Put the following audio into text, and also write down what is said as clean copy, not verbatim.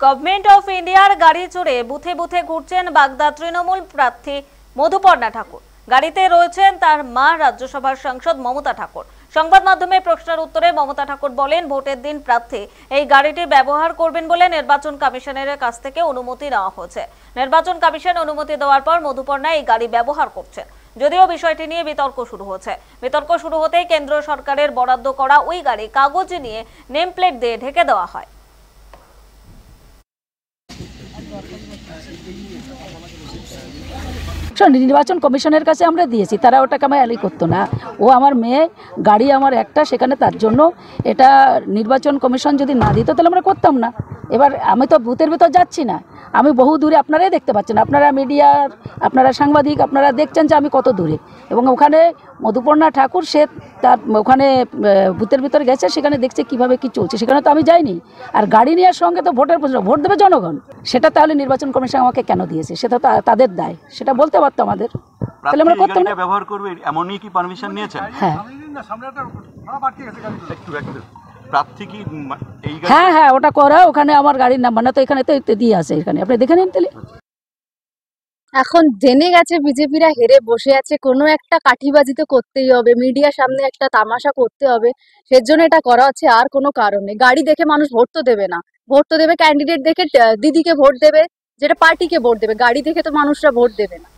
Government of ইন্ডিয়ার গাড়ি চড়ে বুথে বুথে ঘুরছেন বাগদা তৃণমূল প্রার্থী মধুপর্ণা ঠাকুর। গাড়িতে রয়েছেন তার মা রাজ্যসভার সাংসদ মমতা ঠাকুর। সংবাদ মাধ্যমে প্রশ্নের উত্তরে মমতা ঠাকুর বলেন, ভোটের দিন প্রার্থী এই গাড়িটি ব্যবহার করবেন বলে নির্বাচন কমিশনের কাছ থেকে অনুমতি নেওয়া হয়েছে। নির্বাচন কমিশন অনুমতি দেওয়ার পর মধুপর্ণা এই গাড়ি ব্যবহার করছেন। যদিও বিষয়টি নিয়ে বিতর্ক শুরু হয়েছে। বিতর্ক শুরু হতেই কেন্দ্র সরকারের বরাদ্দ করা ওই গাড়ি কাগজ নিয়ে নেম প্লেট দিয়ে ঢেকে দেওয়া হয়। নির্বাচন কমিশনের কাছে আমরা দিয়েছি, তারা ওটাকে আমার অ্যালি করতো না। ও আমার মেয়ে, গাড়ি আমার একটা, সেখানে তার জন্য এটা নির্বাচন কমিশন যদি না দিত তাহলে আমরা করতাম না। এবার আমি তো বুথের ভিতর যাচ্ছি না, আমি বহু দূরে, আপনারাই দেখতে পাচ্ছেন, আপনারা মিডিয়ার, আপনারা সাংবাদিক, আপনারা দেখছেন যে আমি কত দূরে। এবং ওখানে মধুপর্ণা ঠাকুর সে তার ওখানে বুথের ভিতরে গেছে, সেখানে দেখছে কিভাবে কি চলছে, সেখানে তো আমি যাইনি। আর গাড়ি নেওয়ার সঙ্গে তো ভোটের প্রশ্ন, ভোট দেবে জনগণ, সেটা তাহলে নির্বাচন কমিশন আমাকে কেন দিয়েছে, সেটা তো তাদের দায়, সেটা বলতে পারতো আমাদের, তাহলে আমরা করতাম না। ব্যবহার করবে এমনই কি পারমিশন নিয়েছেন? হ্যাঁ হ্যাঁ হ্যাঁ, ওটা করা, ওখানে আমার গাড়ির নাম্বার না তো, এখানে তো দিয়ে আছে, এখানে আপনি দেখে নিন তাহলে। এখন জেনে গেছে বিজেপিরা হেরে বসে আছে, কোনো একটা কাঠিবাজি তো করতেই হবে, মিডিয়ার সামনে একটা তামাশা করতে হবে, সেজন্য এটা করা হচ্ছে, আর কোনো কারণ নেই। গাড়ি দেখে মানুষ ভোট তো দেবে না, ভোট তো দেবে ক্যান্ডিডেট দেখে, দিদিকে ভোট দেবে, যেটা পার্টিকে ভোট দেবে, গাড়ি দেখে তো মানুষরা ভোট দেবে না।